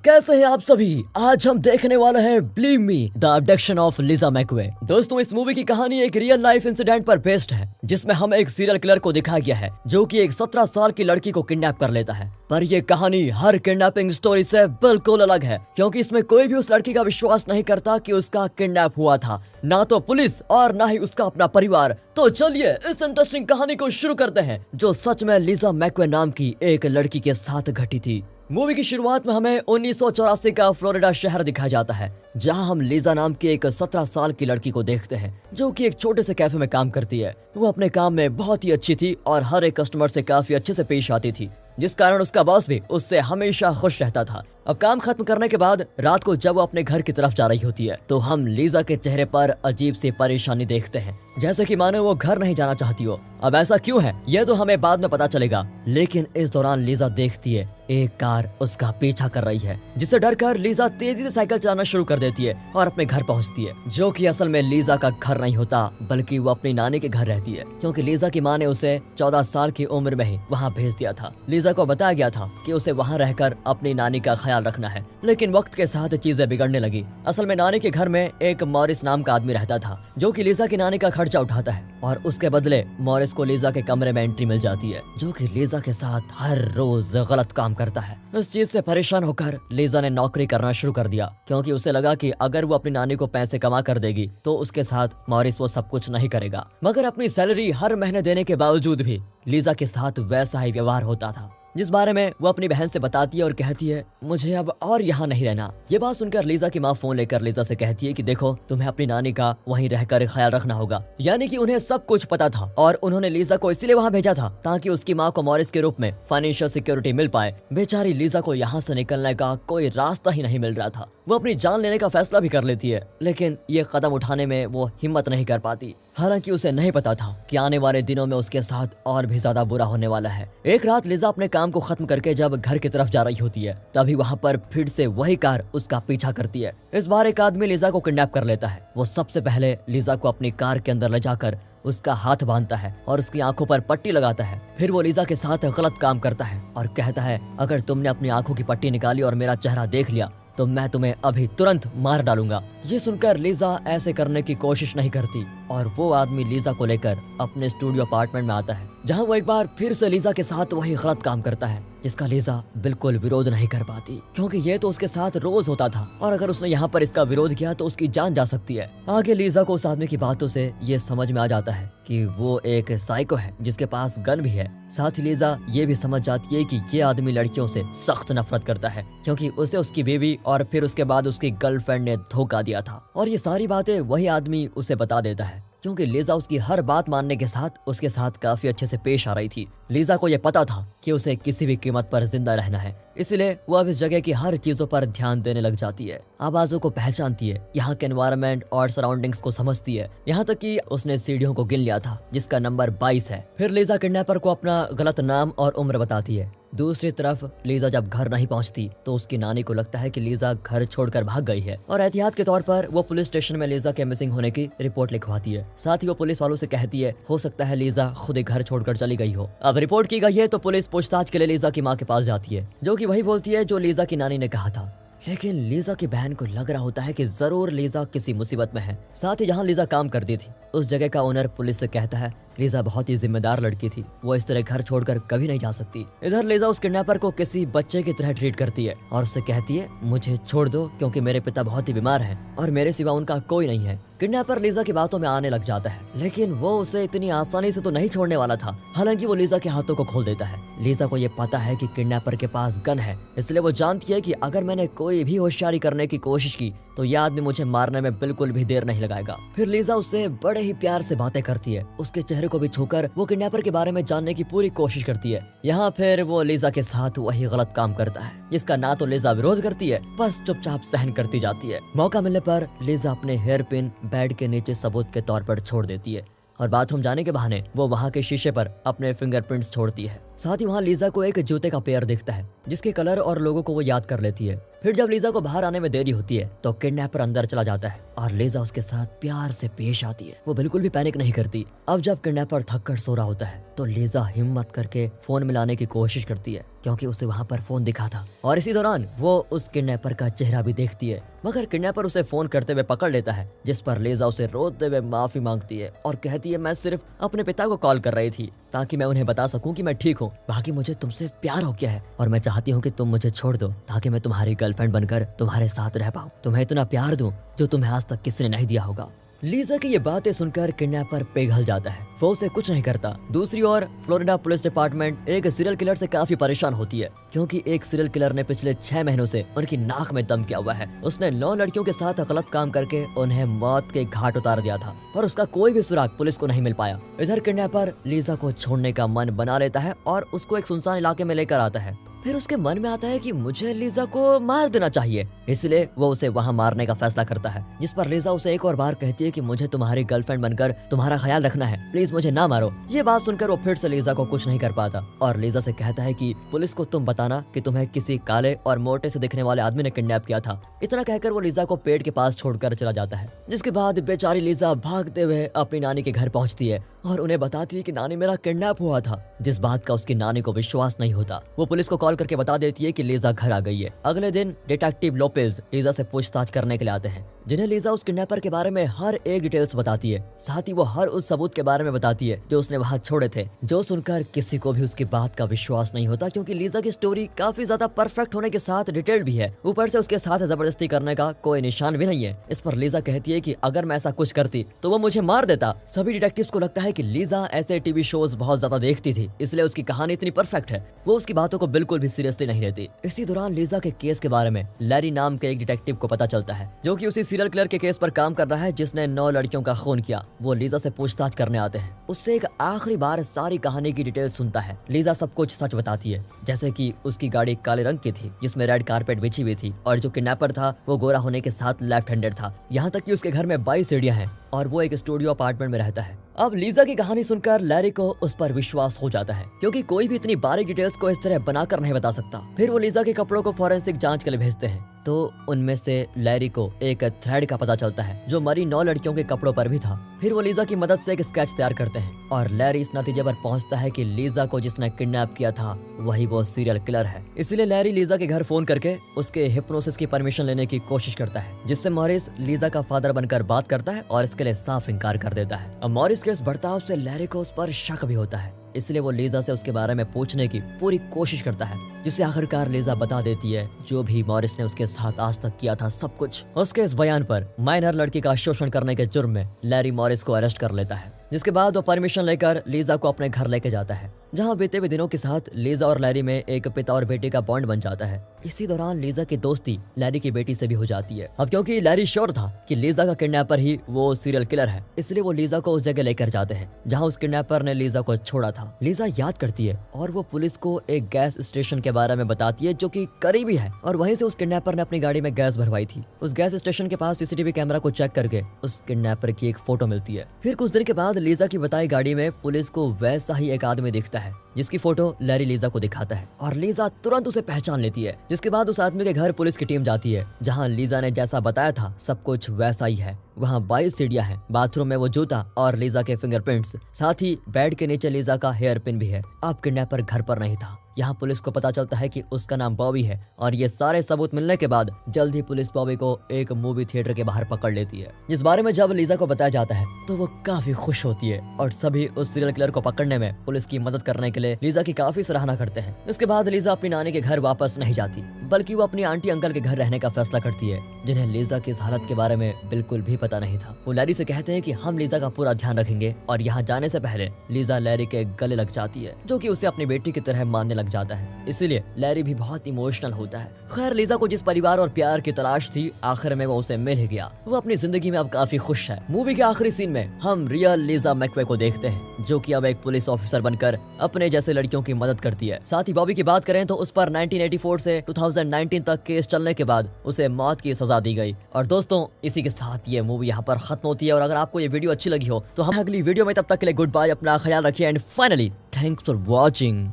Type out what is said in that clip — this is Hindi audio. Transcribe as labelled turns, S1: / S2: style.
S1: कैसे हैं आप सभी। आज हम देखने वाले हैं believe me the abduction of Lisa McVay. दोस्तों, इस मूवी की कहानी एक रियल लाइफ इंसिडेंट पर बेस्ड है, जिसमें हम एक सीरियल किलर को दिखाया गया है जो कि एक 17 साल की लड़की को किडनैप कर लेता है। पर ये कहानी हर किडनैपिंग स्टोरी से बिल्कुल अलग है, क्योंकि इसमें कोई भी उस लड़की का विश्वास नहीं करता कि उसका किडनैप हुआ था, ना तो पुलिस और ना ही उसका अपना परिवार। तो चलिए इस इंटरेस्टिंग कहानी को शुरू करते हैं, जो सच में लिजा मैकवे नाम की एक लड़की के साथ घटी थी। मूवी की शुरुआत में हमें 1984 का फ्लोरिडा शहर दिखाया जाता है, जहां हम लिजा नाम की एक 17 साल की लड़की को देखते हैं, जो कि एक छोटे से कैफे में काम करती है। वो अपने काम में बहुत ही अच्छी थी और हर एक कस्टमर से काफी अच्छे से पेश आती थी, जिस कारण उसका बॉस भी उससे हमेशा खुश रहता था। अब काम खत्म करने के बाद रात को जब वो अपने घर की तरफ जा रही होती है, तो हम लिजा के चेहरे पर अजीब सी परेशानी देखते हैं, जैसे कि मानो वो घर नहीं जाना चाहती हो। अब ऐसा क्यों है ये तो हमें बाद में पता चलेगा, लेकिन इस दौरान लिजा देखती है एक कार उसका पीछा कर रही है, जिससे डरकर लिजा तेजी से साइकिल चलाना शुरू कर देती है और अपने घर पहुंचती है, जो कि असल में लिजा का घर नहीं होता, बल्कि वो अपनी नानी के घर रहती है, क्योंकि लिजा की माँ ने उसे 14 साल की उम्र में ही वहाँ भेज दिया था। लिजा को बताया गया था कि उसे वहाँ रहकर अपनी नानी का ख्याल रखना है, लेकिन वक्त के साथ चीजें बिगड़ने लगी। असल में नानी के घर में एक मॉरिस नाम का आदमी रहता था, जो कि लिजा की नानी का खर्चा उठाता है, और उसके बदले मॉरिस को लिजा के कमरे में एंट्री मिल जाती है, जो कि लिजा के साथ हर रोज गलत काम करता है। इस चीज से परेशान होकर लिजा ने नौकरी करना शुरू कर दिया, क्योंकि उसे लगा कि अगर वो अपनी नानी को पैसे कमा कर देगी तो उसके साथ मॉरिस वो सब कुछ नहीं करेगा। मगर अपनी सैलरी हर महीने देने के बावजूद भी लिजा के साथ वैसा ही व्यवहार होता था, जिस बारे में वो अपनी बहन से बताती है और कहती है मुझे अब और यहाँ नहीं रहना। ये बात सुनकर लिजा की माँ फोन लेकर लिजा से कहती है कि देखो, तुम्हें अपनी नानी का वहीं रहकर ख्याल रखना होगा। यानी कि उन्हें सब कुछ पता था और उन्होंने लिजा को इसीलिए वहाँ भेजा था ताकि उसकी माँ को मॉरिस के रूप में फाइनेंशियल सिक्योरिटी मिल पाए। बेचारी लिजा को यहाँ से निकलने का कोई रास्ता ही नहीं मिल रहा था। वो अपनी जान लेने का फैसला भी कर लेती है, लेकिन ये कदम उठाने में वो हिम्मत नहीं कर पाती। हालांकि उसे नहीं पता था कि आने वाले दिनों में उसके साथ और भी ज्यादा बुरा होने वाला है। एक रात लिजा अपने काम को खत्म करके जब घर की तरफ जा रही होती है, तभी वहाँ पर फिर से वही कार उसका पीछा करती है। इस बार एक आदमी लिजा को किडनैप कर लेता है। वो सबसे पहले लिजा को अपनी कार के अंदर ले जाकर उसका हाथ बांधता है और उसकी आंखों पर पट्टी लगाता है। फिर वो लिजा के साथ गलत काम करता है और कहता है अगर तुमने अपनी आंखों की पट्टी निकाली और मेरा चेहरा देख लिया तो मैं तुम्हें अभी तुरंत मार डालूंगा। ये सुनकर लिजा ऐसे करने की कोशिश नहीं करती और वो आदमी लिजा को लेकर अपने स्टूडियो अपार्टमेंट में आता है, जहां वो एक बार फिर से लिजा के साथ वही गलत काम करता है, जिसका लिजा बिल्कुल विरोध नहीं कर पाती, क्योंकि ये तो उसके साथ रोज होता था और अगर उसने यहाँ पर इसका विरोध किया तो उसकी जान जा सकती है। आगे लिजा को उस आदमी की बातों से ये समझ में आ जाता है कि वो एक साइको है जिसके पास गन भी है। साथ ही लिजा ये भी समझ जाती है कि ये आदमी लड़कियों से सख्त नफरत करता है, क्योंकि उसे उसकी बेबी और फिर उसके बाद उसकी गर्लफ्रेंड ने धोखा दिया था, और ये सारी बातें वही आदमी उसे बता देता है, क्योंकि लिजा उसकी हर बात मानने के साथ उसके साथ काफी अच्छे से पेश आ रही थी। लिजा को यह पता था कि उसे किसी भी कीमत पर जिंदा रहना है, इसलिए वो अब इस जगह की हर चीजों पर ध्यान देने लग जाती है। आवाजों को पहचानती है, यहाँ के एनवायरनमेंट और सराउंडिंग्स को समझती है, यहाँ तक कि उसने सीढ़ियों को गिन लिया था जिसका नंबर 22 है। फिर लिजा किडनैपर को अपना गलत नाम और उम्र बताती है। दूसरी तरफ लिजा जब घर नहीं पहुंचती तो उसकी नानी को लगता है कि लिजा घर छोड़कर भाग गई है, और एहतियात के तौर पर वो पुलिस स्टेशन में लिजा के मिसिंग होने की रिपोर्ट लिखवाती है। साथ ही वो पुलिस वालों से कहती है हो सकता है लिजा खुद ही घर छोड़कर चली गई हो। अब रिपोर्ट की गई है तो पुलिस पूछताछ के लिए लिजा की माँ के पास जाती है, जो कि वही बोलती है जो लिजा की नानी ने कहा था। लेकिन लिजा की बहन को लग रहा होता है कि जरूर लिजा किसी मुसीबत में है। साथ ही जहाँ लिजा काम करती थी उस जगह का ओनर पुलिस से कहता है लिजा बहुत ही जिम्मेदार लड़की थी, वो इस तरह घर छोड़कर कभी नहीं जा सकती। इधर लिजा उस किडनैपर को किसी बच्चे की तरह ट्रीट करती है और उससे कहती है मुझे छोड़ दो, क्योंकि मेरे पिता बहुत ही बीमार हैं और मेरे सिवा उनका कोई नहीं है। किडनैपर लिजा की बातों में आने लग जाता है, लेकिन वो उसे इतनी आसानी से तो नहीं छोड़ने वाला था। हालांकि वो लिजा के हाथों को खोल देता है। लिजा को ये पता है कि किडनैपर के पास गन है, इसलिए वो जानती है कि अगर मैंने कोई भी होशियारी करने की कोशिश की तो यह आदमी मुझे मारने में बिल्कुल भी देर नहीं लगाएगा। फिर लिजा उससे बड़े ही प्यार से बातें करती है, उसके चेहरे को भी छूकर वो किडनैपर के बारे में जानने की पूरी कोशिश करती है। यहाँ फिर वो लिजा के साथ वही गलत काम करता है, जिसका ना तो लिजा विरोध करती है, बस चुपचाप सहन करती जाती है। मौका मिलने पर लिजा अपने हेयर पिन बेड के नीचे सबूत के तौर पर छोड़ देती है और बाथरूम जाने के बहाने वो वहाँ के शीशे पर अपने फिंगरप्रिंट्स छोड़ती है। साथ ही वहाँ लीजा को एक जूते का पेयर दिखता है जिसके कलर और लोगों को वो याद कर लेती है। फिर जब लीजा को बाहर आने में देरी होती है तो किडनैपर अंदर चला जाता है और लीजा उसके साथ प्यार से पेश आती है। वो बिल्कुल भी पैनिक नहीं करती। अब जब किडनैपर थक कर सो रहा होता है तो लीजा हिम्मत करके फोन मिलाने की कोशिश करती है क्योंकि उसे वहाँ पर फोन दिखा था, और इसी दौरान वो उस किडनैपर का चेहरा भी देखती है। मगर किडनैपर उसे फोन करते हुए पकड़ लेता है, जिस पर लीजा उसे रोते हुए माफी मांगती है और कहती है मैं सिर्फ अपने पिता को कॉल कर रही थी ताकि मैं उन्हें बता सकूं कि मैं ठीक हूँ। बाकी मुझे तुमसे प्यार हो गया है और मैं चाहती हूँ कि तुम मुझे छोड़ दो ताकि मैं तुम्हारी गर्लफ्रेंड बनकर तुम्हारे साथ रह पाऊँ, तुम्हें इतना प्यार दूं जो तुम्हें आज तक किसी ने नहीं दिया होगा। लीजा की ये बातें सुनकर किडनैपर पिघल जाता है। वो उसे कुछ नहीं करता। दूसरी ओर फ्लोरिडा पुलिस डिपार्टमेंट एक सीरियल किलर से काफी परेशान होती है क्योंकि एक सीरियल किलर ने पिछले 6 महीनों से उनकी नाक में दम किया हुआ है। उसने 9 लड़कियों के साथ गलत काम करके उन्हें मौत के घाट उतार दिया था और उसका कोई भी सुराग पुलिस को नहीं मिल पाया। इधर किडनैपर लीजा को छोड़ने का मन बना लेता है और उसको एक सुनसान इलाके में लेकर आता है। फिर उसके मन में आता है कि मुझे लीजा को मार देना चाहिए, इसलिए वो उसे वहाँ मारने का फैसला करता है। जिस पर लीजा उसे एक और बार कहती है कि मुझे तुम्हारी गर्लफ्रेंड बनकर तुम्हारा ख्याल रखना है, प्लीज मुझे ना मारो। ये बात सुनकर वो फिर से लीजा को कुछ नहीं कर पाता और लीजा से कहता है कि पुलिस को तुम बताना कि तुम्हें किसी काले और मोटे से दिखने वाले आदमी ने किडनैप किया था। इतना कहकर वो लीजा को पेड़ के पास छोड़कर चला जाता है। जिसके बाद बेचारी लीजा भागते हुए अपनी नानी के घर पहुंचती है और उन्हें बताती है कि नानी मेरा किडनैप हुआ था, जिस बात का उसकी नानी को विश्वास नहीं होता। वो पुलिस को कॉल करके बता देती है कि लीजा घर आ गई है। अगले दिन डिटेक्टिव लोपेज लीजा से पूछताछ करने के लिए आते हैं, जिन्हें लीजा उस किडनैपर के बारे में हर एक डिटेल्स बताती है। साथ ही वो हर उस सबूत के बारे में बताती है जो उसने वहाँ छोड़े थे, जो सुनकर किसी को भी उसकी बात का विश्वास नहीं होता क्योंकि लीजा की स्टोरी काफी ज्यादा परफेक्ट होने के साथ डिटेल्ड भी है। ऊपर से उसके साथ जबरदस्ती करने का कोई निशान भी नहीं है। इस पर लीजा कहती है कि अगर मैं ऐसा कुछ करती तो वो मुझे मार देता। सभी डिटेक्टिव्स को लगता है कि लीजा ऐसे टीवी शोज बहुत ज्यादा देखती थी, इसलिए उसकी कहानी इतनी परफेक्ट है। वो उसकी बातों को बिल्कुल भी सीरियसली नहीं लेती। इसी दौरान लीजा के केस के बारे में लैरी नाम के एक डिटेक्टिव को पता चलता है जो कि उसी सीरियल किलर के केस पर काम कर रहा है जिसने 9 लड़कियों का खून किया। वो लीजा से पूछताछ करने आते हैं। उससे एक आखिरी बार सारी कहानी की डिटेल सुनता है। लीजा सब कुछ सच बताती है, जैसे कि उसकी गाड़ी काले रंग की थी जिसमें रेड कारपेट बिछी हुई थी और जो किडनैपर था वो गोरा होने के साथ लेफ्ट हैंडेड था। यहाँ तक कि उसके घर में 22 सीढ़ियां हैं और वो एक स्टूडियो अपार्टमेंट में रहता है। अब लीजा की कहानी सुनकर लैरी को उस पर विश्वास हो जाता है क्योंकि कोई भी इतनी बारीक डिटेल्स को इस तरह बनाकर नहीं बता सकता। फिर वो लीजा के कपड़ों को फॉरेंसिक जांच के लिए भेजते हैं तो उनमें से लैरी को एक थ्रेड का पता चलता है जो मरी 9 लड़कियों के कपड़ों पर भी था। फिर वो लीजा की मदद से एक स्केच तैयार करते हैं और लैरी इस नतीजे पर पहुंचता है कि लीजा को जिसने किडनैप किया था वही वो सीरियल किलर है। इसलिए लैरी लीजा के घर फोन करके उसके हिप्नोसिस की परमिशन लेने की कोशिश करता है, जिससे मॉरिस लीजा का फादर बनकर बात करता है और इसके लिए साफ इनकार कर देता है। अब मॉरिस के इस बर्ताव से लैरी को उस पर शक भी होता है, इसलिए वो लीजा से उसके बारे में पूछने की पूरी कोशिश करता है, जिससे आखिरकार लीजा बता देती है जो भी मॉरिस ने उसके साथ आज तक किया था सब कुछ। उसके इस बयान पर माइनर लड़की का शोषण करने के जुर्म में लैरी मॉरिस को अरेस्ट कर लेता है, जिसके बाद वो परमिशन लेकर लीजा को अपने घर लेके जाता है, जहां बीते हुए दिनों के साथ लीजा और लैरी में एक पिता और बेटी का बॉन्ड बन जाता है। इसी दौरान लीजा की दोस्ती लैरी की बेटी से भी हो जाती है। अब क्योंकि लैरी श्योर था कि लीजा का किडनैपर ही वो सीरियल किलर है, इसलिए वो लीजा को उस जगह लेकर जाते हैं जहां उस किडनैपर ने लीजा को छोड़ा था। लीजा याद करती है और वो पुलिस को एक गैस स्टेशन के बारे में बताती है जो कि करीबी है और वहीं से उस किडनैपर ने अपनी गाड़ी में गैस भरवाई थी। उस गैस स्टेशन के पास सीसीटीवी कैमरा को चेक करके उस किडनैपर की एक फोटो मिलती है। फिर कुछ दिन के बाद लीजा की बताई गाड़ी में पुलिस को वैसा ही एक आदमी दिखता है जिसकी फोटो लैरी लीजा को दिखाता है और लीजा तुरंत उसे पहचान लेती है। जिसके बाद उस आदमी के घर पुलिस की टीम जाती है, जहां लीजा ने जैसा बताया था सब कुछ वैसा ही है। वहाँ 22 सीढ़ियां हैं, बाथरूम में वो जूता और लीजा के फिंगरप्रिंट्स, साथ ही बेड के नीचे लीजा का हेयर पिन भी है। अब किडनैपर घर पर नहीं था। यहाँ पुलिस को पता चलता है कि उसका नाम बॉबी है और ये सारे सबूत मिलने के बाद जल्द ही पुलिस बॉबी को एक मूवी थिएटर के बाहर पकड़ लेती है। इस बारे में जब लीजा को बताया जाता है तो वो काफी खुश होती है और सभी उस सीरियल किलर को पकड़ने में पुलिस की मदद करने के लिए लीजा की काफी सराहना करते हैं। इसके बाद लीजा अपनी नानी के घर वापस नहीं जाती, बल्कि वो अपनी आंटी अंकल के घर रहने का फैसला करती है, जिन्हें लीजा की इस हालत के बारे में बिल्कुल भी पता नहीं था। वो लैरी से कहते हैं कि हम लीजा का पूरा ध्यान रखेंगे और यहाँ जाने से पहले लीजा लैरी के गले लग जाती है, जो कि उसे अपनी बेटी की तरह मानने लग जाता है। इसीलिए लैरी भी बहुत इमोशनल होता है। खैर, लीजा को जिस परिवार और प्यार की तलाश थी आखिर में वो उसे मिल ही गया। वो अपनी जिंदगी में अब काफी खुश है। मूवी के आखिरी सीन में हम रियल लीजा मैकवे को देखते हैं, जो कि अब एक पुलिस ऑफिसर बनकर अपने जैसे लड़कियों की मदद करती है। साथ ही बॉबी की बात करें तो उस पर 1984 से 2019 तक केस चलने के बाद उसे मौत की सजा दी गई। और दोस्तों, इसी के साथ ये मूवी यहाँ पर खत्म होती है। और अगर आपको ये वीडियो अच्छी लगी हो तो हम अगली वीडियो में, तब तक के लिए गुड बाय, अपना ख्याल रखिए and finally thanks for watching.